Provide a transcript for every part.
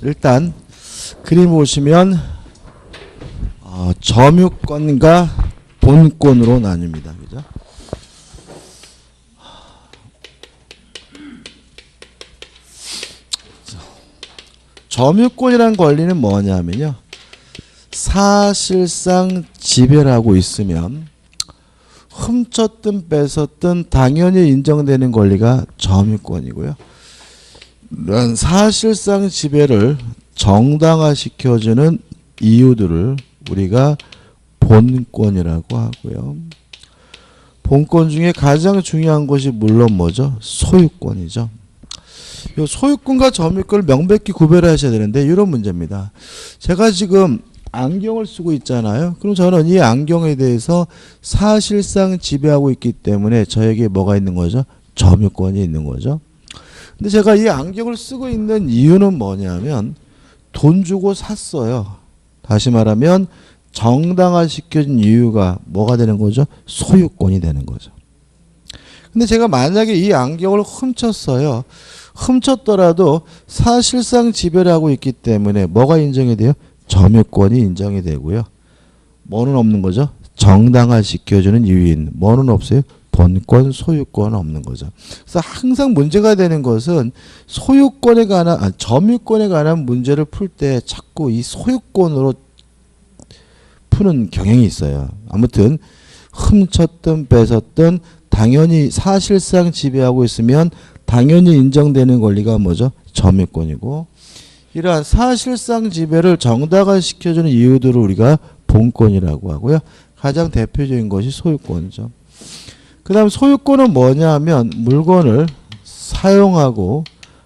일단 그림 보시면 점유권과 본권으로 나뉩니다. 그죠? 점유권이란 권리는 뭐냐면요. 사실상 지배를 하고 있으면 훔쳤든 뺏었든 당연히 인정되는 권리가 점유권이고요. 이런 사실상 지배를 정당화시켜주는 이유들을 우리가 본권이라고 하고요. 본권 중에 가장 중요한 것이 물론 뭐죠? 소유권이죠. 이 소유권과 점유권을 명백히 구별하셔야 되는데 이런 문제입니다. 제가 지금 안경을 쓰고 있잖아요. 그럼 저는 이 안경에 대해서 사실상 지배하고 있기 때문에 저에게 뭐가 있는 거죠? 점유권이 있는 거죠. 근데 제가 이 안경을 쓰고 있는 이유는 뭐냐면 돈 주고 샀어요. 다시 말하면 정당화시켜준 이유가 뭐가 되는 거죠? 소유권이 되는 거죠. 근데 제가 만약에 이 안경을 훔쳤어요. 훔쳤더라도 사실상 지배를 하고 있기 때문에 뭐가 인정이 돼요? 점유권이 인정이 되고요. 뭐는 없는 거죠? 정당화시켜주는 이유인 뭐는 없어요? 본권, 소유권은 없는 거죠. 그래서 항상 문제가 되는 것은 소유권에 관한, 점유권에 관한 문제를 풀 때 자꾸 이 소유권으로 푸는 경향이 있어요. 아무튼 훔쳤든 뺏었든 당연히 사실상 지배하고 있으면 당연히 인정되는 권리가 뭐죠? 점유권이고 이러한 사실상 지배를 정당화시켜주는 이유들을 우리가 본권이라고 하고요. 가장 대표적인 것이 소유권이죠. 그 다음 소유권은 뭐냐 하면 물건을 사용하고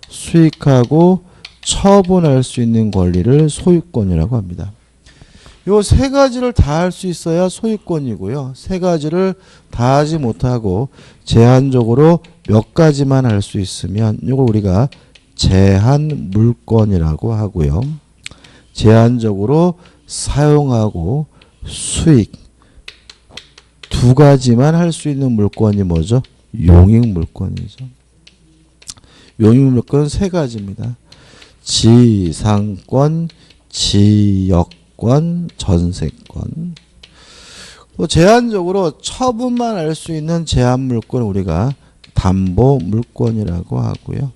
수익하고 처분할 수 있는 권리를 소유권이라고 합니다. 요 세 가지를 다 할 수 있어야 소유권이고요. 세 가지를 다 하지 못하고 제한적으로 몇 가지만 할 수 있으면 이걸 우리가 제한 물권이라고 하고요. 제한적으로 사용하고 수익 두 가지만 할 수 있는 물권이 뭐죠? 용익 물권이죠. 용익 물권은 세 가지입니다. 지상권, 지역권, 전세권. 또 제한적으로 처분만 할 수 있는 제한 물권을 우리가 담보 물권이라고 하고요.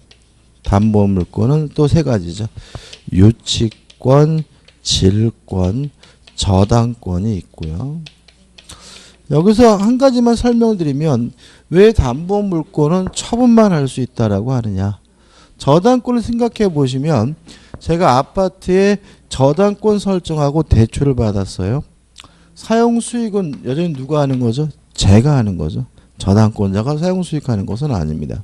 담보 물권은 또 세 가지죠. 유치권, 질권, 저당권이 있고요. 여기서 한 가지만 설명드리면 왜 담보 물권은 처분만 할 수 있다라고 하느냐. 저당권을 생각해 보시면 제가 아파트에 저당권 설정하고 대출을 받았어요. 사용 수익은 여전히 누가 하는 거죠? 제가 하는 거죠. 저당권자가 사용 수익하는 것은 아닙니다.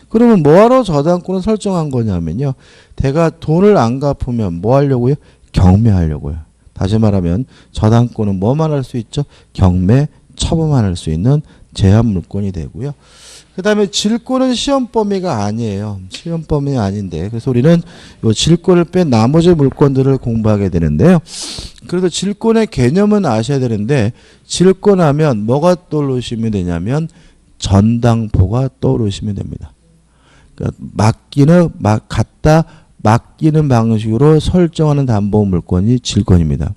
그러면 뭐하러 저당권을 설정한 거냐면요. 내가 돈을 안 갚으면 뭐 하려고요? 경매하려고요. 다시 말하면 저당권은 뭐만 할 수 있죠? 경매, 처분만 할 수 있는 제한 물권이 되고요. 그 다음에 질권은 시험 범위가 아니에요. 시험 범위 아닌데 그래서 우리는 요 질권을 뺀 나머지 물권들을 공부하게 되는데요. 그래도 질권의 개념은 아셔야 되는데 질권하면 뭐가 떠오르시면 되냐면 전당포가 떠오르시면 됩니다. 그러니까 갖다 맡기는 방식으로 설정하는 담보 물권이 질권입니다.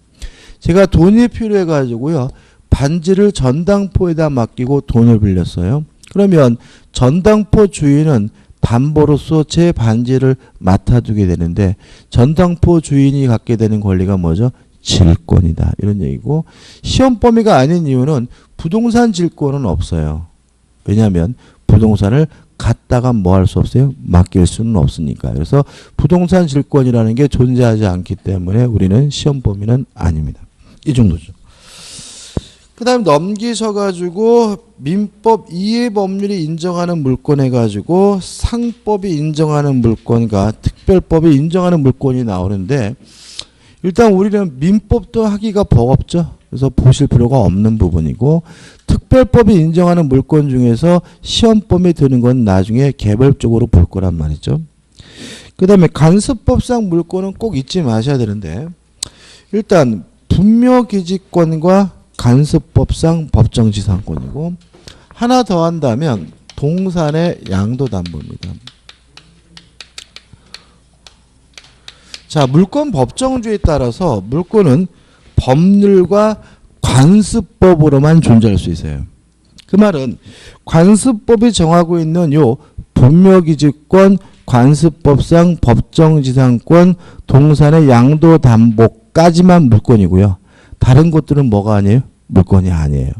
제가 돈이 필요해 가지고요. 반지를 전당포에다 맡기고 돈을 빌렸어요. 그러면 전당포 주인은 담보로서 제 반지를 맡아두게 되는데 전당포 주인이 갖게 되는 권리가 뭐죠? 질권이다. 이런 얘기고 시험 범위가 아닌 이유는 부동산 질권은 없어요. 왜냐하면 부동산을 갖다가 뭐 할 수 없어요? 맡길 수는 없으니까. 그래서 부동산 질권이라는 게 존재하지 않기 때문에 우리는 시험 범위는 아닙니다. 이 정도죠. 그 다음에 넘기셔가지고 민법 이해법률이 인정하는 물권 해가지고 상법이 인정하는 물권과 특별법이 인정하는 물권이 나오는데 일단 우리는 민법도 하기가 버겁죠. 그래서 보실 필요가 없는 부분이고 특별법이 인정하는 물권 중에서 시험범위 드는 건 나중에 개별적으로 볼 거란 말이죠. 그 다음에 간섭법상 물권은 꼭 잊지 마셔야 되는데 일단 분묘기지권과 간섭법상 법정지상권이고 하나 더 한다면 동산의 양도담보입니다. 자, 물권 법정주의에 따라서 물권은 법률과 관습법으로만 존재할 수 있어요. 그 말은 관습법이 정하고 있는 요 분묘기지권, 관습법상 법정지상권, 동산의 양도담보까지만 물권이고요. 다른 것들은 뭐가 아니에요? 물권이 아니에요.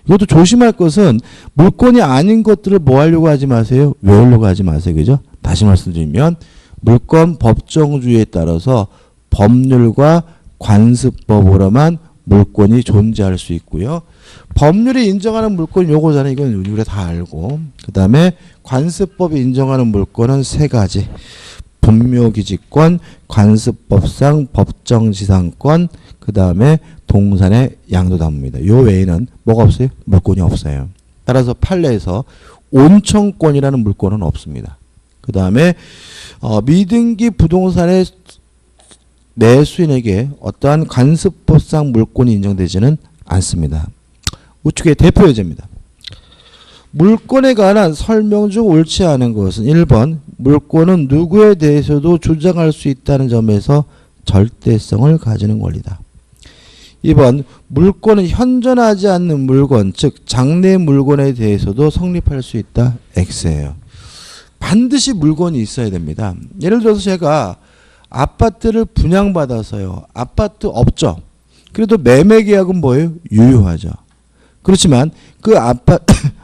이것도 조심할 것은 물권이 아닌 것들을 뭐 하려고 하지 마세요. 외우려고 하지 마세요. 그죠? 다시 말씀드리면 물권 법정주의에 따라서 법률과 관습법으로만 물권이 존재할 수 있고요. 법률이 인정하는 물권 요거잖아요. 이건 우리가 다 알고. 그 다음에 관습법이 인정하는 물권은 세 가지. 분묘기지권, 관습법상 법정지상권, 그 다음에 동산의 양도담보입니다. 요 외에는 뭐가 없어요? 물권이 없어요. 따라서 판례에서 온천권이라는 물권은 없습니다. 그 다음에 미등기 부동산의 매수인에게 어떠한 관습법상 물권이 인정되지는 않습니다. 우측의 대표 예제입니다. 물권에 관한 설명 중 옳지 않은 것은 1번 물권은 누구에 대해서도 주장할 수 있다는 점에서 절대성을 가지는 권리다. 2번 물권은 현존하지 않는 물건 즉 장래 물건에 대해서도 성립할 수 있다. X예요. 반드시 물건이 있어야 됩니다. 예를 들어서 제가 아파트를 분양받아서요. 아파트 없죠. 그래도 매매계약은 뭐예요? 유효하죠. 그렇지만 그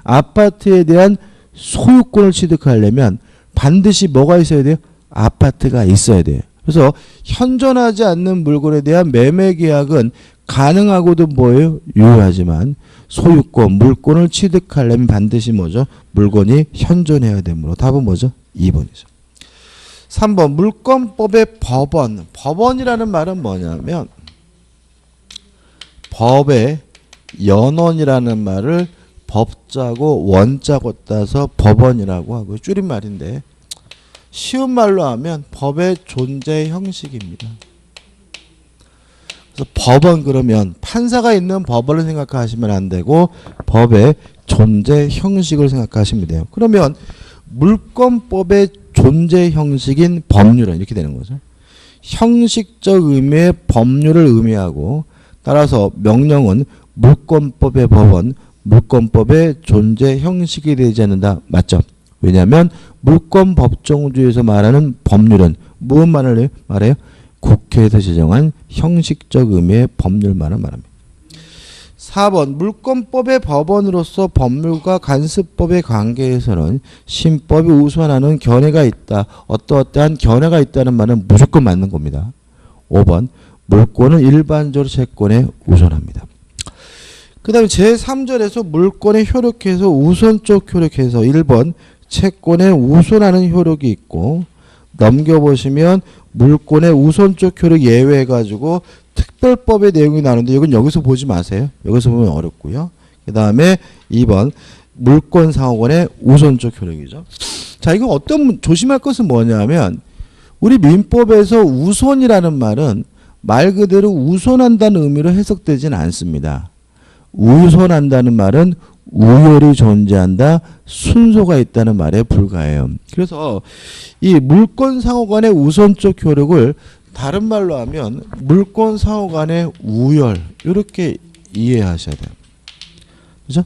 아파트에 대한 소유권을 취득하려면 반드시 뭐가 있어야 돼요? 아파트가 있어야 돼요. 그래서 현존하지 않는 물건에 대한 매매계약은 가능하고도 뭐예요? 유효하지만 소유권, 물권을 취득하려면 반드시 뭐죠? 물건이 현존해야 되므로 답은 뭐죠? 2번이죠. 3번 물권법의 법원. 법원이라는 말은 뭐냐면 법의 연원이라는 말을 법자고 원자고 따서 법원이라고 하고 줄임말인데 쉬운 말로 하면 법의 존재 형식입니다. 그래서 법원 그러면 판사가 있는 법원을 생각하시면 안 되고 법의 존재 형식을 생각하시면 돼요. 그러면 물권법의 존재 형식인 법률은 이렇게 되는 거죠. 형식적 의미의 법률을 의미하고 따라서 명령은 물권법의 법원, 물권법의 존재 형식이 되지 않는다. 맞죠? 왜냐하면 물권 법정주의에서 말하는 법률은 무엇만을 말해요? 국회에서 제정한 형식적 의미의 법률만을 말합니다. 4번 물권법의 법원으로서 법률과 관습법의 관계에서는 신법이 우선하는 견해가 있다. 어떠한 견해가 있다는 말은 무조건 맞는 겁니다. 5번 물권은 일반적으로 채권에 우선합니다. 그 다음에 제3절에서 물권에 효력해서 우선적 효력해서 1번 채권에 우선하는 효력이 있고 넘겨보시면 물권의 우선적 효력 예외해가지고 특별법의 내용이 나오는데 이건 여기서 보지 마세요. 여기서 보면 어렵고요. 그 다음에 2번 물권상호권의 우선적 효력이죠. 자, 이거 어떤 조심할 것은 뭐냐면 우리 민법에서 우선이라는 말은 말 그대로 우선한다는 의미로 해석되지는 않습니다. 우선한다는 말은 우열이 존재한다, 순서가 있다는 말에 불과해요. 그래서 이 물권상호간의 우선적 효력을 다른 말로 하면 물권상호간의 우열 이렇게 이해하셔야 돼요. 그죠?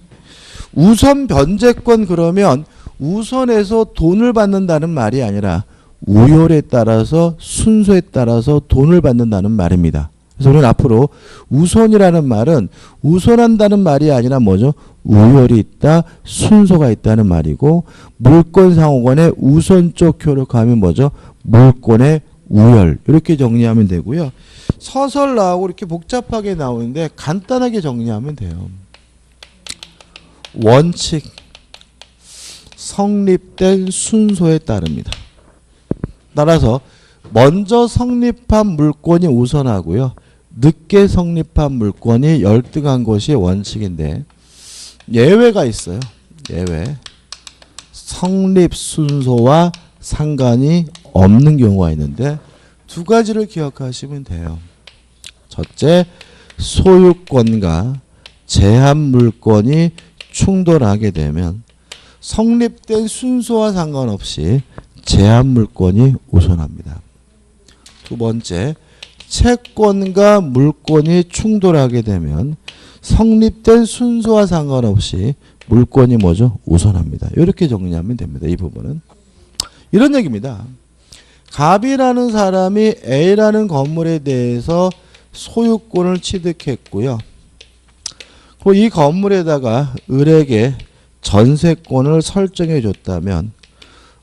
우선 변제권 그러면 우선에서 돈을 받는다는 말이 아니라 우열에 따라서 순서에 따라서 돈을 받는다는 말입니다. 그래서 우리는 앞으로 우선이라는 말은 우선한다는 말이 아니라 뭐죠? 우열이 있다, 순서가 있다는 말이고 물권상호간의 우선적 효력하면 뭐죠? 물권의 우열 이렇게 정리하면 되고요. 서설 나오고 이렇게 복잡하게 나오는데 간단하게 정리하면 돼요. 원칙, 성립된 순서에 따릅니다. 따라서 먼저 성립한 물권이 우선하고요. 늦게 성립한 물권이 열등한 것이 원칙인데 예외가 있어요. 예외. 성립 순서와 상관이 없는 경우가 있는데 두 가지를 기억하시면 돼요. 첫째, 소유권과 제한 물권이 충돌하게 되면 성립된 순서와 상관없이 제한 물권이 우선합니다. 두 번째, 채권과 물권이 충돌하게 되면 성립된 순서와 상관없이 물권이 뭐죠? 우선합니다. 이렇게 정리하면 됩니다. 이 부분은. 이런 얘기입니다. 갑이라는 사람이 A라는 건물에 대해서 소유권을 취득했고요. 그리고 이 건물에다가 을에게 전세권을 설정해 줬다면,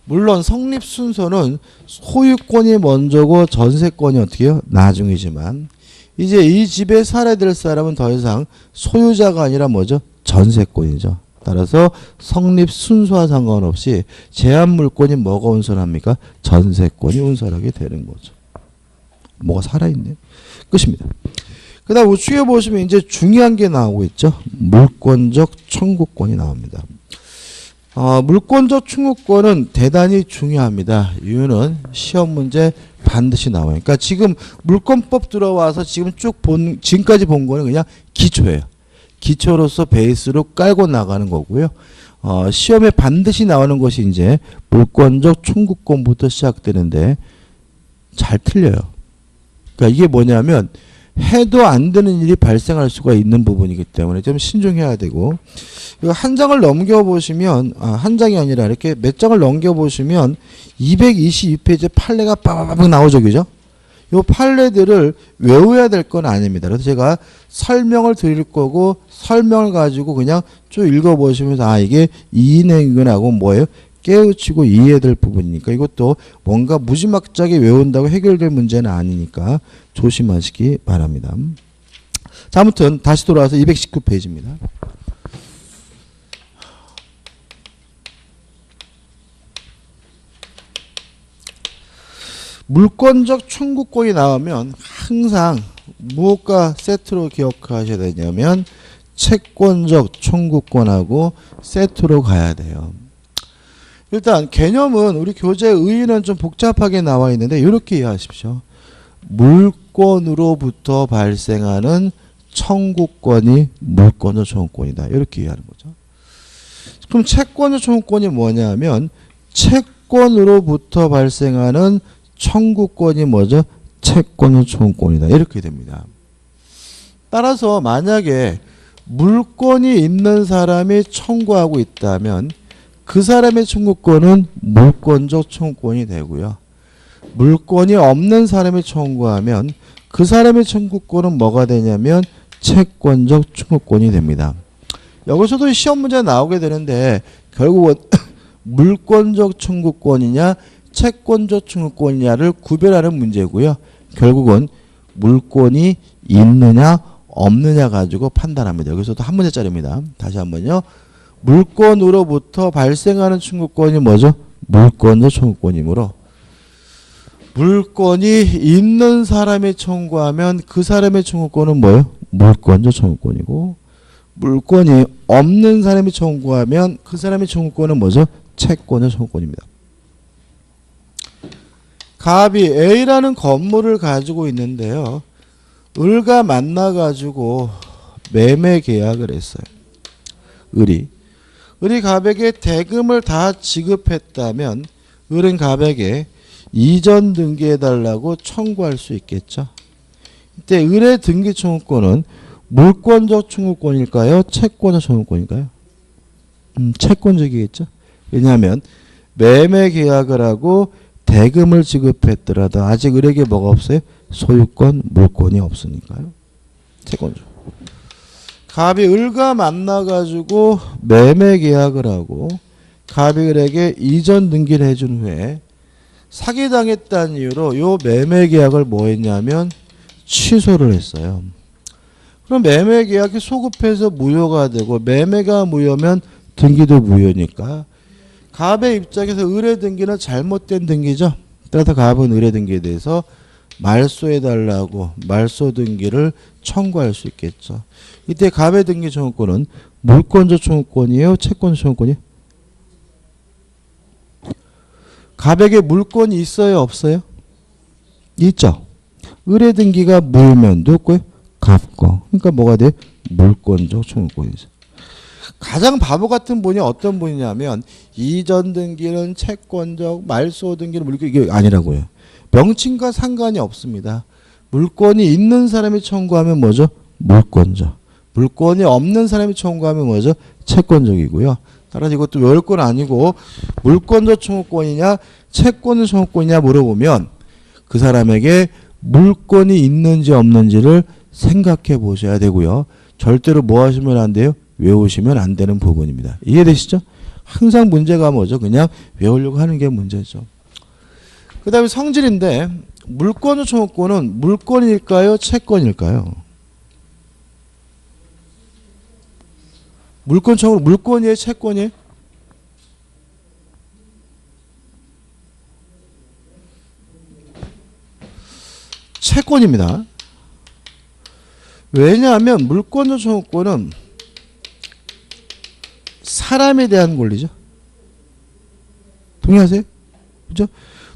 물론 성립 순서는 소유권이 먼저고 전세권이 어떻게 해요? 나중이지만 이제 이 집에 살아야 될 사람은 더 이상 소유자가 아니라 뭐죠? 전세권이죠. 따라서 성립 순서와 상관없이 제한 물권이 뭐가 운선합니까? 전세권이 운선하게 되는 거죠. 뭐가 살아있네. 끝입니다. 그 다음 우측에 보시면 이제 중요한 게 나오고 있죠. 물권적 청구권이 나옵니다. 물권적 청구권은 대단히 중요합니다. 이유는 시험 문제 반드시 나와요. 그러니까 지금 물권법 들어와서 지금 지금까지 본 거는 그냥 기초예요. 기초로서 베이스로 깔고 나가는 거고요. 시험에 반드시 나오는 것이 이제 물권적 청구권부터 시작되는데 잘 틀려요. 그러니까 이게 뭐냐면 해도 안 되는 일이 발생할 수가 있는 부분이기 때문에 좀 신중해야 되고, 이거 한 장을 넘겨보시면, 한 장이 아니라 이렇게 몇 장을 넘겨보시면 222페이지 판례가 빠바바박 나오죠. 그죠? 이 판례들을 외워야 될 건 아닙니다. 그래서 제가 설명을 드릴 거고, 설명을 가지고 그냥 쭉 읽어보시면서 이게 이인행위구나 하고 뭐예요? 깨우치고 이해해야 될 부분이니까 이것도 뭔가 무지막지하게 외운다고 해결될 문제는 아니니까 조심하시기 바랍니다. 자, 아무튼 다시 돌아와서 219페이지입니다. 물권적 청구권이 나오면 항상 무엇과 세트로 기억하셔야 되냐면 채권적 청구권하고 세트로 가야 돼요. 일단 개념은 우리 교재 의의는 좀 복잡하게 나와 있는데 이렇게 이해하십시오. 물권으로부터 발생하는 청구권이 물권적 청구권이다. 이렇게 이해하는 거죠. 그럼 채권적 청구권이 뭐냐면 채권으로부터 발생하는 청구권이 뭐죠? 채권적 청구권이다. 이렇게 됩니다. 따라서 만약에 물권이 있는 사람이 청구하고 있다면 그 사람의 청구권은 물권적 청구권이 되고요. 물권이 없는 사람이 청구하면 그 사람의 청구권은 뭐가 되냐면 채권적 청구권이 됩니다. 여기서도 시험 문제 나오게 되는데 결국은 물권적 청구권이냐 채권적 청구권이냐를 구별하는 문제고요. 결국은 물권이 있느냐 없느냐 가지고 판단합니다. 여기서도 한 문제짜리입니다. 다시 한번요. 물권으로부터 발생하는 청구권이 뭐죠? 물권적 청구권이므로 물권이 있는 사람이 청구하면 그 사람의 청구권은 뭐예요? 물권적 청구권이고, 물권이 없는 사람이 청구하면 그 사람의 청구권은 뭐죠? 채권적 청구권입니다. 갑이 A라는 건물을 가지고 있는데요. 을과 만나가지고 매매 계약을 했어요. 을이 갑에게 대금을 다 지급했다면 을은 갑에게 이전 등기해달라고 청구할 수 있겠죠. 이때 을의 등기 청구권은 물권적 청구권일까요? 채권적 청구권일까요? 채권적이겠죠. 왜냐하면 매매 계약을 하고 대금을 지급했더라도 아직 을에게 뭐가 없어요? 소유권, 물권이 없으니까요. 채권적. 갑이 을과 만나가지고 매매 계약을 하고 갑이 을에게 이전 등기를 해준 후에 사기당했다는 이유로 요 매매 계약을 뭐 했냐면 취소를 했어요. 그럼 매매 계약이 소급해서 무효가 되고 매매가 무효면 등기도 무효니까 갑의 입장에서 을의 등기는 잘못된 등기죠. 따라서 갑은 을의 등기에 대해서 말소해달라고 말소 등기를 청구할 수 있겠죠. 이때 갑의 등기 청구권은 물권적 청구권이에요? 채권적 청구권이에요? 갑에게 물권이 있어요? 없어요? 있죠. 을의 등기가 무효면 누구 거예요? 갑 거. 그러니까 뭐가 돼? 물권적 청구권이죠. 가장 바보 같은 분이 어떤 분이냐면 이전 등기는 채권적, 말소 등기는 물권, 이게 아니라고요. 명칭과 상관이 없습니다. 물권이 있는 사람이 청구하면 뭐죠? 물권적. 물권이 없는 사람이 청구하면 뭐죠? 채권적이고요. 따라서 이것도 외울 건 아니고 물권적 청구권이냐 채권적 청구권이냐 물어보면 그 사람에게 물권이 있는지 없는지를 생각해 보셔야 되고요. 절대로 뭐 하시면 안 돼요? 외우시면 안 되는 부분입니다. 이해되시죠? 항상 문제가 뭐죠? 그냥 외우려고 하는 게 문제죠. 그 다음에 성질인데 물권적 청구권은 물권일까요? 채권일까요? 물권 청구 물권이에요? 채권이에요? 채권입니다. 왜냐하면 물권적 청구권은 사람에 대한 권리죠. 동의하세요? 그죠?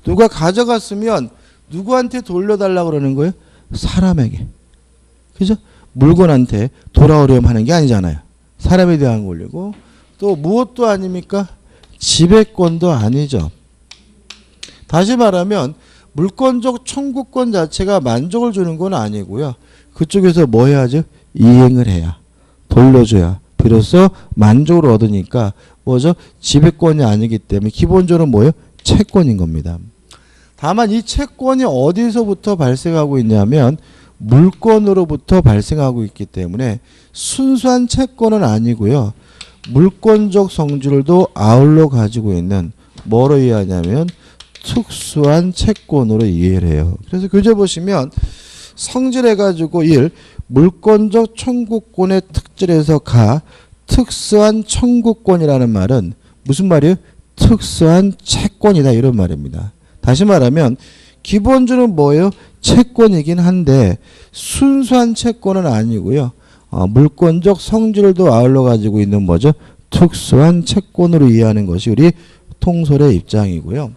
누가 가져갔으면 누구한테 돌려달라고 그러는 거예요? 사람에게. 그죠? 물건한테 돌아오려면 하는 게 아니잖아요. 사람에 대한 권리고 또 무엇도 아닙니까? 지배권도 아니죠. 다시 말하면 물권적 청구권 자체가 만족을 주는 건 아니고요. 그쪽에서 뭐 해야죠? 이행을 해야. 돌려줘야. 비로소 만족을 얻으니까 뭐죠? 지배권이 아니기 때문에 기본적으로 뭐예요? 채권인 겁니다. 다만 이 채권이 어디서부터 발생하고 있냐면 물권으로부터 발생하고 있기 때문에 순수한 채권은 아니고요. 물권적 성질도 아울러 가지고 있는 뭐로 이해하냐면 특수한 채권으로 이해를 해요. 그래서 교재 보시면 성질해가지고 1. 물권적 청구권의 특질에서 가 특수한 청구권이라는 말은 무슨 말이에요? 특수한 채권이다 이런 말입니다. 다시 말하면 기본적으로 뭐예요? 채권이긴 한데 순수한 채권은 아니고요. 물권적 성질도 아울러 가지고 있는 뭐죠? 특수한 채권으로 이해하는 것이 우리 통솔의 입장이고요.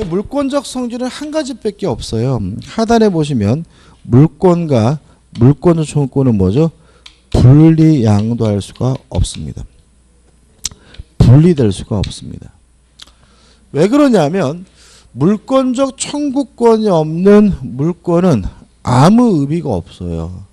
물권적 성질은 한 가지밖에 없어요. 하단에 보시면 물권과 물권적 청구권은 뭐죠? 분리 양도할 수가 없습니다. 분리될 수가 없습니다. 왜 그러냐면 물권적 청구권이 없는 물권은 아무 의미가 없어요.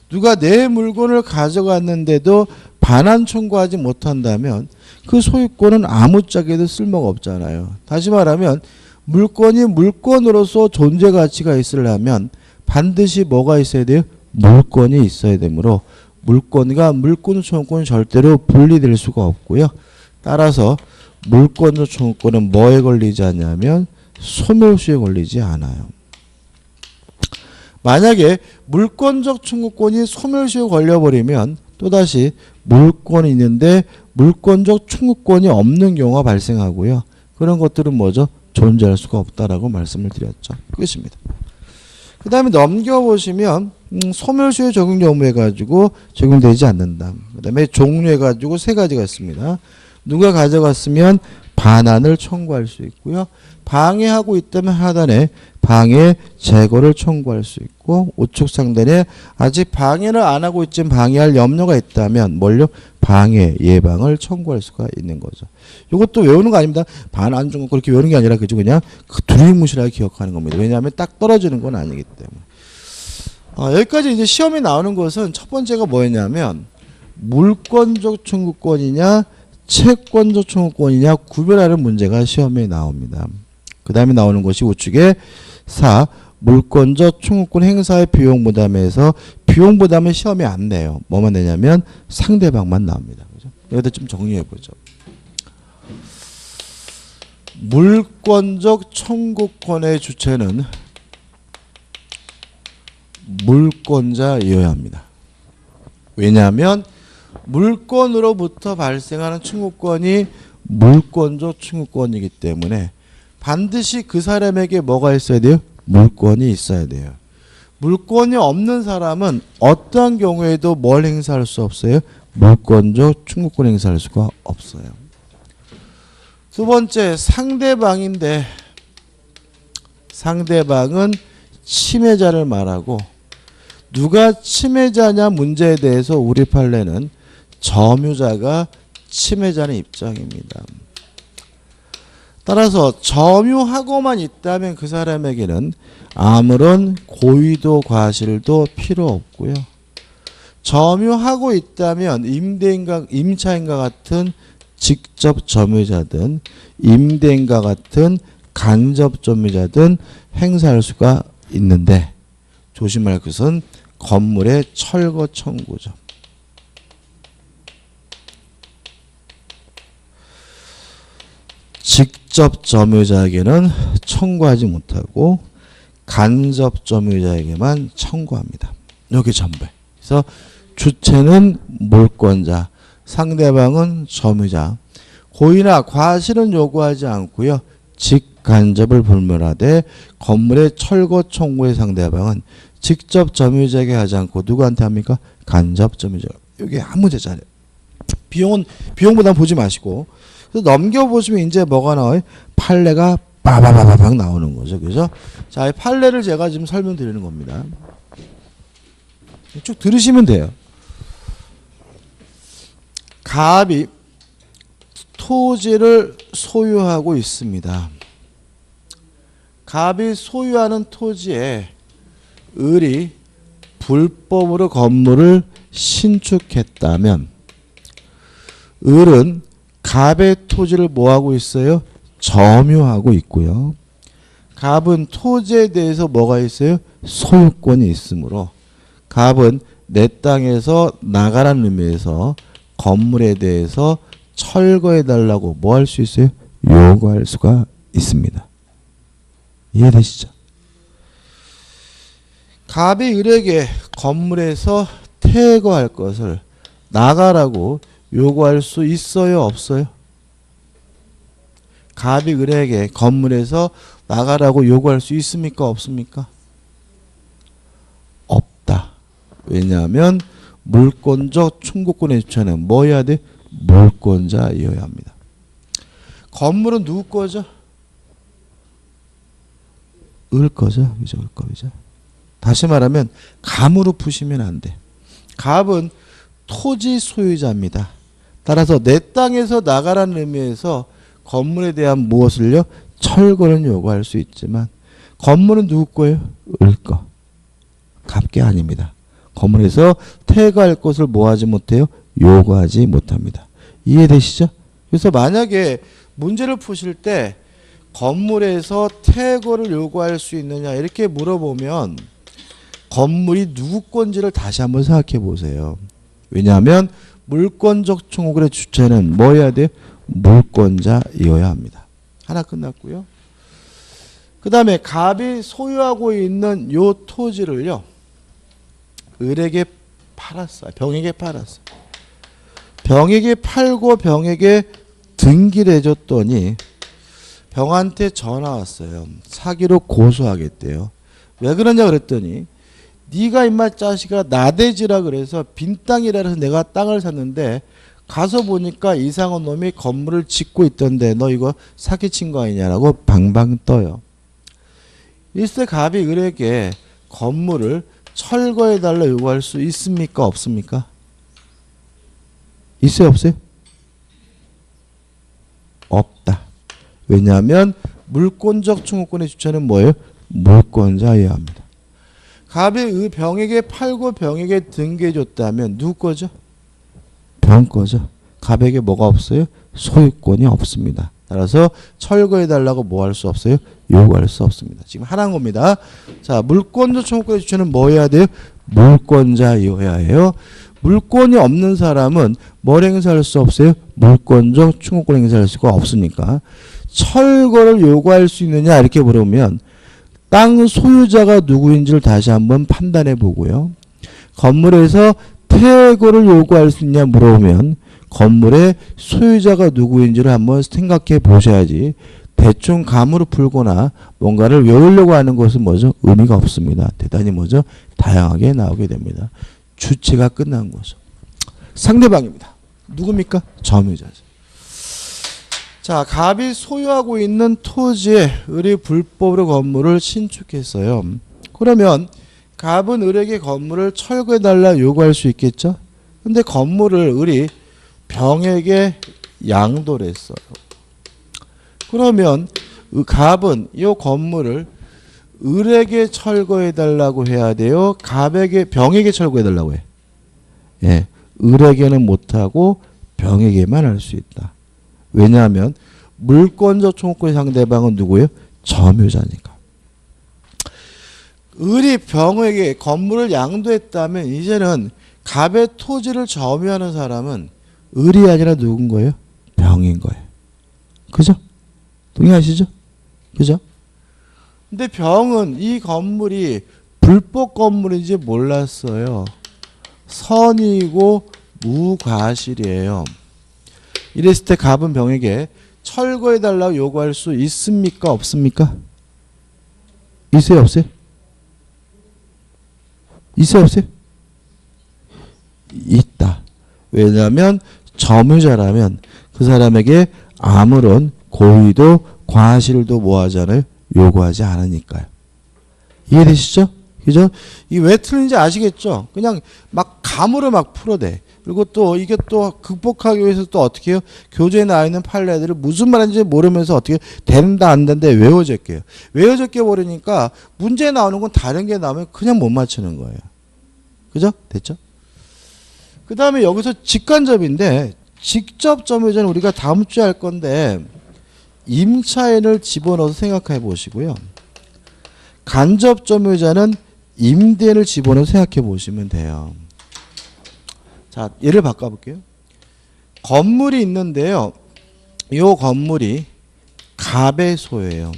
누가 내 물건을 가져갔는데도 반환 청구하지 못한다면 그 소유권은 아무짝에도 쓸모가 없잖아요. 다시 말하면 물건이 물건으로서 존재 가치가 있으려면 반드시 뭐가 있어야 돼요? 물건이 있어야 되므로 물건과 물권 청구권은 절대로 분리될 수가 없고요. 따라서 물권적 청구권은 뭐에 걸리지 않냐면 소멸시에 걸리지 않아요. 만약에 물권적 청구권이 소멸시에 걸려버리면 또다시 물권이 있는데 물권적 청구권이 없는 경우가 발생하고요. 그런 것들은 뭐죠? 존재할 수가 없다라고 말씀을 드렸죠. 끝입니다. 그 다음에 넘겨보시면 소멸시효 적용 여부해가지고 적용되지 않는다. 그 다음에 종류해가지고 세 가지가 있습니다. 누가 가져갔으면 반환을 청구할 수 있고요. 방해하고 있다면 하단에 방해 제거를 청구할 수 있고 우측 상단에 아직 방해를 안 하고 있지만 방해할 염려가 있다면 뭘요? 방해 예방을 청구할 수가 있는 거죠. 이것도 외우는 거 아닙니다. 반환 청구 그렇게 외우는 게 아니라 그냥 그 두리뭉실하게 기억하는 겁니다. 왜냐하면 딱 떨어지는 건 아니기 때문에. 여기까지 이제 시험에 나오는 것은 첫 번째가 뭐였냐면 물권적 청구권이냐 채권적 청구권이냐 구별하는 문제가 시험에 나옵니다. 그 다음에 나오는 것이 우측에 4. 물권적 청구권 행사의 비용 부담에서 비용 부담은 시험에 안 내요. 뭐만 내냐면 상대방만 나옵니다. 그죠? 여기다 좀 정리해 보죠. 물권적 청구권의 주체는 물권자여야 합니다. 왜냐하면 물권으로부터 발생하는 청구권이 물권적 청구권이기 때문에 반드시 그 사람에게 뭐가 있어야 돼요? 물권이 있어야 돼요. 물권이 없는 사람은 어떠한 경우에도 뭘 행사할 수 없어요? 물권적 청구권 행사할 수가 없어요. 두 번째 상대방인데 상대방은 침해자를 말하고 누가 침해자냐 문제에 대해서 우리 판례는 점유자가 침해자는 입장입니다. 따라서 점유하고만 있다면 그 사람에게는 아무런 고의도 과실도 필요 없고요. 점유하고 있다면 임차인과 같은 직접 점유자든 임대인과 같은 간접 점유자든 행사할 수가 있는데 조심할 것은 건물의 철거 청구죠. 직접 점유자에게는 청구하지 못하고 간접 점유자에게만 청구합니다. 여기 전부. 그래서 주체는 물권자, 상대방은 점유자. 고의나 과실은 요구하지 않고요. 직간접을 불문하되 건물의 철거 청구의 상대방은 직접 점유자에게 하지 않고 누구한테 합니까? 간접 점유자. 이게 한 문제잖아요. 비용보다 보지 마시고. 그래서 넘겨보시면 이제 뭐가 나와요? 판례가 빠바바바박 나오는 거죠. 그죠? 자, 이 판례를 제가 지금 설명드리는 겁니다. 쭉 들으시면 돼요. 갑이 토지를 소유하고 있습니다. 갑이 소유하는 토지에 을이 불법으로 건물을 신축했다면 을은 갑의 토지를 뭐하고 있어요? 점유하고 있고요. 갑은 토지에 대해서 뭐가 있어요? 소유권이 있으므로 갑은 내 땅에서 나가라는 의미에서 건물에 대해서 철거해달라고 뭐 할 수 있어요? 요구할 수가 있습니다. 이해되시죠? 갑이 을에게 건물에서 퇴거할 것을 나가라고 요구할 수 있어요? 없어요? 갑이 을에게 건물에서 나가라고 요구할 수 있습니까? 없습니까? 없다. 왜냐하면 물권적 충고권의 주체는 뭐 해야 돼? 물권자이어야 합니다. 건물은 누구 거죠? 을 거죠. 그죠? 을 거죠. 다시 말하면 감으로 푸시면 안 돼. 갑은 토지 소유자입니다. 따라서 내 땅에서 나가라는 의미에서 건물에 대한 무엇을요? 철거는 요구할 수 있지만 건물은 누구 거예요? 을 거. 갑게 아닙니다. 건물에서 퇴거할 것을 뭐 하지 못해요? 요구하지 못합니다. 이해되시죠? 그래서 만약에 문제를 푸실 때 건물에서 퇴거를 요구할 수 있느냐 이렇게 물어보면 건물이 누구 건지를 다시 한번 생각해 보세요. 왜냐하면 물권적 청구권의 주체는 뭐 해야 돼요? 물권자이어야 합니다. 하나 끝났고요. 그 다음에 갑이 소유하고 있는 요 토지를요. 을에게 팔았어요. 병에게 팔았어요. 병에게 팔고 병에게 등기를 해줬더니 병한테 전화 왔어요. 사기로 고소하겠대요. 왜 그러냐 그랬더니 네가 임마 자식아 나대지라 그래서 빈 땅이라 해서 내가 땅을 샀는데 가서 보니까 이상한 놈이 건물을 짓고 있던데 너 이거 사기친 거 아니냐라고 방방 떠요. 일세 갑이 을에게 건물을 철거해달라 요구할 수 있습니까? 없습니까? 있어요? 없어요? 없다. 왜냐하면 물권적 청구권의 주체는 뭐예요? 물권자여야 합니다. 갑이 병에게 팔고 병에게 등기해줬다면 누구 거죠? 병 거죠. 갑에게 뭐가 없어요? 소유권이 없습니다. 따라서 철거해달라고 뭐 할 수 없어요? 요구할 수 없습니다. 지금 하나인 겁니다. 자, 물권적 청구권의 주체는 뭐 해야 돼요? 물권자여야 해요. 물권이 없는 사람은 뭘 행사할 수 없어요? 물권적 청구권 행사할 수가 없으니까 철거를 요구할 수 있느냐 이렇게 물으면 땅 소유자가 누구인지를 다시 한번 판단해 보고요. 건물에서 퇴거를 요구할 수 있냐 물어보면 건물의 소유자가 누구인지를 한번 생각해 보셔야지 대충 감으로 풀거나 뭔가를 외우려고 하는 것은 뭐죠? 의미가 없습니다. 대단히 뭐죠? 다양하게 나오게 됩니다. 주체가 끝난 거죠. 상대방입니다. 누굽니까? 점유자죠. 자, 갑이 소유하고 있는 토지에 을이 불법으로 건물을 신축했어요. 그러면 갑은 을에게 건물을 철거해달라 요구할 수 있겠죠? 근데 건물을 을이 병에게 양도를 했어요. 그러면 갑은 이 건물을 을에게 철거해 달라고 해야 돼요? 병에게 철거해 달라고 해? 예, 을에게는 못하고 병에게만 할 수 있다. 왜냐하면 물권적 청구권의 상대방은 누구예요? 점유자니까. 을이 병에게 건물을 양도했다면 이제는 갑의 토지를 점유하는 사람은 을이 아니라 누군 거예요? 병인 거예요. 그죠? 동의하시죠? 그죠? 근데 병은 이 건물이 불법 건물인지 몰랐어요. 선이고 무과실이에요. 이랬을 때 갑은 병에게 철거해달라고 요구할 수 있습니까? 없습니까? 있어요? 없어요? 있어요? 없어요? 있다. 왜냐하면 점유자라면 그 사람에게 아무런 고의도 과실도 뭐 하잖아요? 요구하지 않으니까요. 이해되시죠? 그죠? 이 왜 틀린지 아시겠죠? 그냥 막 감으로 막 풀어대. 그리고 또 이게 또 극복하기 위해서 또 어떻게 해요? 교재에 나와 있는 판례들을 무슨 말인지 모르면서 어떻게 된다 안 된다 외워적게요. 외워적게 버리니까 문제에 나오는 건 다른 게 나오면 그냥 못 맞추는 거예요. 그죠? 됐죠? 그 다음에 여기서 직간접인데 직접 점유자는 우리가 다음 주에 할 건데 임차인을 집어넣어서 생각해 보시고요. 간접 점유자는 임대인을 집어넣어서 생각해 보시면 돼요. 자, 예를 바꿔볼게요. 건물이 있는데요. 이 건물이 갑의 소유예요.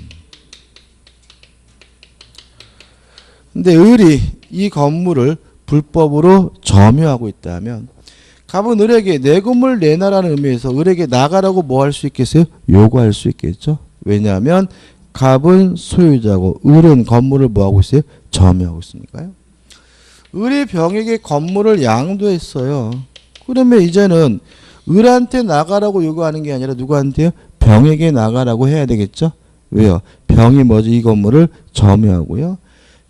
근데 을이 이 건물을 불법으로 점유하고 있다면 갑은 을에게 내 건물 내놔라는 의미에서 을에게 나가라고 뭐 할 수 있겠어요? 요구할 수 있겠죠. 왜냐하면 갑은 소유자고 을은 건물을 뭐 하고 있어요? 점유하고 있으니까요. 을이 병에게 건물을 양도했어요. 그러면 이제는 을한테 나가라고 요구하는 게 아니라 누구한테요? 병에게 나가라고 해야 되겠죠. 왜요? 병이 뭐죠? 이 건물을 점유하고요.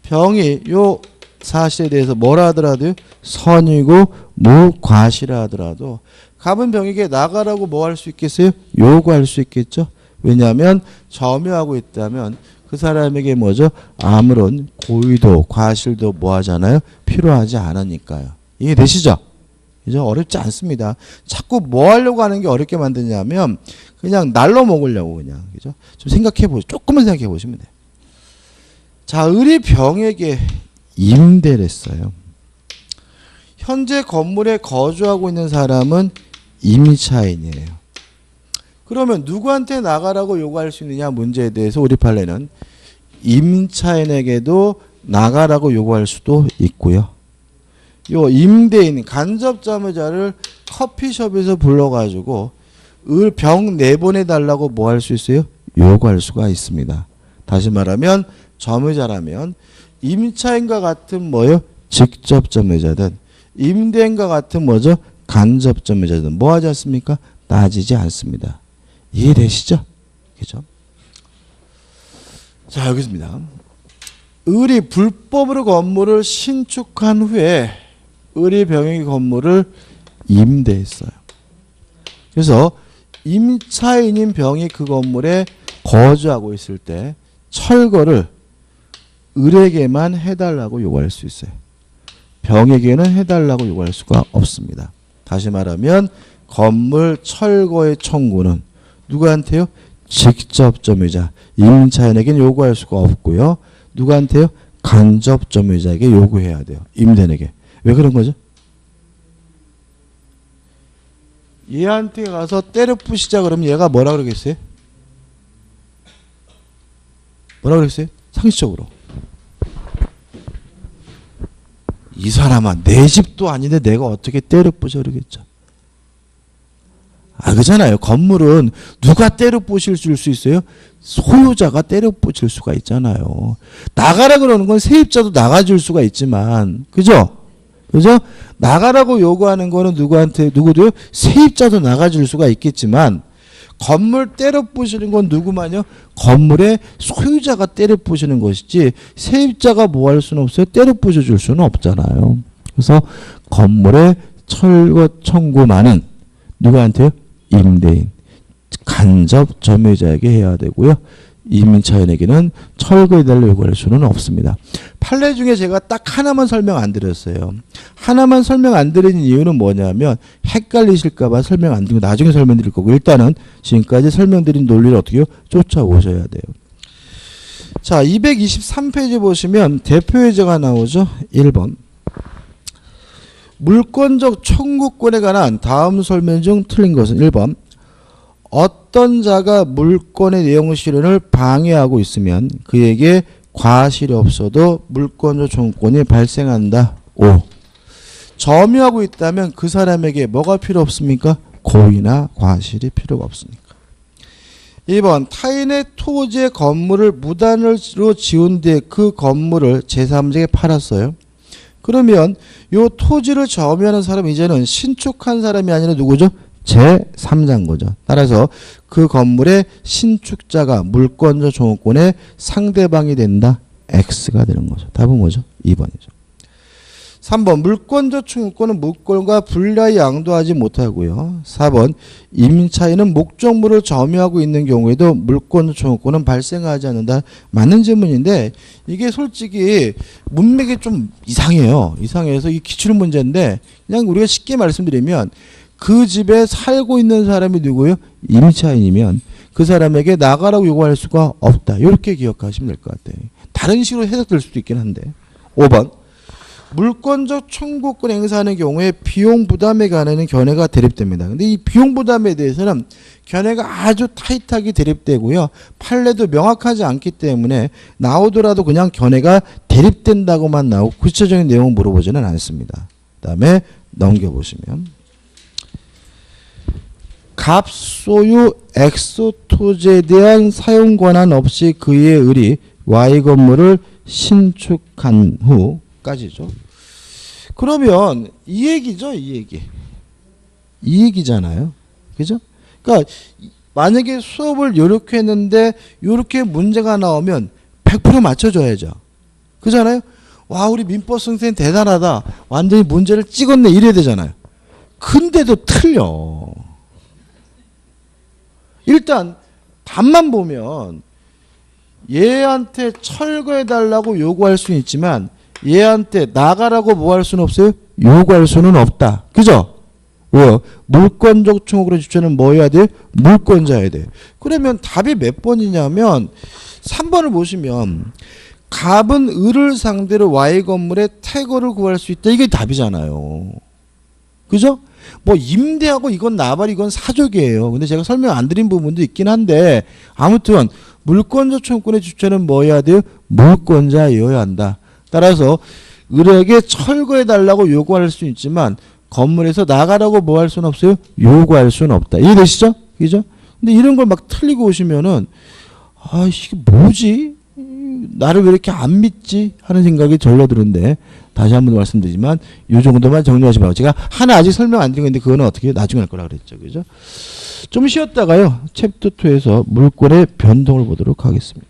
병이 요 사실에 대해서 뭐라 하더라도요? 선이고 무과실하 하더라도 갑은 병에게 나가라고 뭐 할 수 있겠어요? 요구할 수 있겠죠. 왜냐하면 점유하고 있다면 그 사람에게 뭐죠? 아무런 고의도 과실도 뭐 하잖아요? 필요하지 않으니까요. 이해되시죠? 그죠? 어렵지 않습니다. 자꾸 뭐 하려고 하는 게 어렵게 만드냐면 그냥 날로 먹으려고 그냥. 그죠? 좀 생각해 보시죠. 조금만 생각해 보시면 돼요. 자, 을이 병에게 임대를 했어요. 현재 건물에 거주하고 있는 사람은 임차인이에요. 그러면 누구한테 나가라고 요구할 수 있느냐 문제에 대해서 우리 판례는 임차인에게도 나가라고 요구할 수도 있고요. 요 임대인 간접점유자를 커피숍에서 불러가지고 병 내보내달라고 뭐 할 수 있어요? 요구할 수가 있습니다. 다시 말하면 점유자라면 임차인과 같은 뭐요? 직접점유자든 임대인과 같은 뭐죠? 간접점유자든 뭐 하지 않습니까? 따지지 않습니다. 이해되시죠? 그죠? 자, 여기 있습니다. 을이 불법으로 건물을 신축한 후에 을이 병에게 건물을 임대했어요. 그래서 임차인인 병이 그 건물에 거주하고 있을 때 철거를 을에게만 해달라고 요구할 수 있어요. 병에게는 해달라고 요구할 수가 없습니다. 다시 말하면 건물 철거의 청구는 누구한테요? 직접 점유자 임차인에게는 요구할 수가 없고요. 누구한테요? 간접 점유자에게 요구해야 돼요. 임대인에게. 왜 그런 거죠? 얘한테 가서 때려 부시자 그러면 얘가 뭐라 그러겠어요? 뭐라 그랬어요? 상식적으로. 이 사람아 내 집도 아닌데 내가 어떻게 때려 부셔 그러겠죠. 아, 그잖아요. 건물은 누가 때려 부실 수 있어요? 소유자가 때려 부실 수가 있잖아요. 나가라 그러는 건 세입자도 나가줄 수가 있지만, 그죠? 그죠? 나가라고 요구하는 거는 누구도요? 세입자도 나가줄 수가 있겠지만, 건물 때려 부시는 건 누구만요? 건물의 소유자가 때려 부시는 것이지, 세입자가 뭐 할 수는 없어요? 때려 부셔줄 수는 없잖아요. 그래서 건물의 철거 청구만은 누구한테요? 임대인. 간접 점유자에게 해야 되고요. 이민차인에게는 철거해달라고 요구할 수는 없습니다. 판례 중에 제가 딱 하나만 설명 안 드렸어요. 하나만 설명 안 드린 이유는 뭐냐면 헷갈리실까봐 설명 안 드리고 나중에 설명드릴 거고 일단은 지금까지 설명드린 논리를 어떻게 쫓아오셔야 돼요. 자, 223페이지 보시면 대표 예제가 나오죠. 1번. 물권적 청구권에 관한 다음 설명 중 틀린 것은 1번. 어떤 자가 물권의 내용 실현을 방해하고 있으면 그에게 과실이 없어도 물권적 청구권이 발생한다. 5. 점유하고 있다면 그 사람에게 뭐가 필요 없습니까? 고의나 과실이 필요가 없으니까. 2번. 타인의 토지의 건물을 무단으로 지은 뒤에 그 건물을 제3자에게 팔았어요. 그러면 이 토지를 점유하는 사람은 이제는 신축한 사람이 아니라 누구죠? 제3자인 거죠. 따라서 그 건물의 신축자가 물권적 청구권의 상대방이 된다. X가 되는 거죠. 답은 뭐죠? 2번이죠. 3번. 물권적 청구권은 물권과 분리하여 양도하지 못하고요. 4번. 임차인은 목적물을 점유하고 있는 경우에도 물권적 청구권은 발생하지 않는다. 맞는 질문인데 이게 솔직히 문맥이 좀 이상해요. 이상해서 이게 기출 문제인데 그냥 우리가 쉽게 말씀드리면 그 집에 살고 있는 사람이 누구예요? 임차인이면 그 사람에게 나가라고 요구할 수가 없다. 이렇게 기억하시면 될 것 같아요. 다른 식으로 해석될 수도 있긴 한데. 5번. 물권적 청구권 행사하는 경우에 비용 부담에 관한 견해가 대립됩니다. 근데 이 비용 부담에 대해서는 견해가 아주 타이트하게 대립되고요. 판례도 명확하지 않기 때문에 나오더라도 그냥 견해가 대립된다고만 나오고 구체적인 내용을 물어보지는 않습니다. 그 다음에 넘겨보시면 갑소유 X 토지에 대한 사용 권한 없이 그의 을이 Y 건물을 신축한 후까지죠. 그러면 이 얘기죠, 이 얘기. 이 얘기잖아요. 그죠? 그러니까 만약에 수업을 요렇게 했는데 요렇게 문제가 나오면 100% 맞춰줘야죠. 그잖아요? 와, 우리 민법 선생님 대단하다. 완전히 문제를 찍었네. 이래야 되잖아요. 근데도 틀려. 일단 답만 보면 얘한테 철거해달라고 요구할 수는 있지만 얘한테 나가라고 뭐 할 수는 없어요? 요구할 수는 없다. 그죠? 왜요? 물권적 청구권의 주체는 뭐 해야 돼? 물권자여야 돼. 그러면 답이 몇 번이냐면 3번을 보시면 갑은 을을 상대로 Y 건물의 퇴거를 구할 수 있다. 이게 답이잖아요. 그죠? 뭐 임대하고 이건 나발 이건 사족이에요. 근데 제가 설명 안 드린 부분도 있긴 한데 아무튼 물권적 청구권의 주체는 뭐 해야 돼요? 물권자여야 한다. 따라서 을에게 철거해달라고 요구할 수 있지만 건물에서 나가라고 뭐 할 수는 없어요? 요구할 수는 없다. 이해되시죠? 그죠? 근데 이런 걸 막 틀리고 오시면은 아, 이게 뭐지? 나를 왜 이렇게 안 믿지? 하는 생각이 절로 드는데 다시 한번 말씀드리지만 이 정도만 정리하시면 라고 제가 하나 아직 설명 안 드린 건데 그거는 어떻게 나중에 할 거라 그랬죠. 그죠? 좀 쉬었다가요. 챕터 2에서 물권의 변동을 보도록 하겠습니다.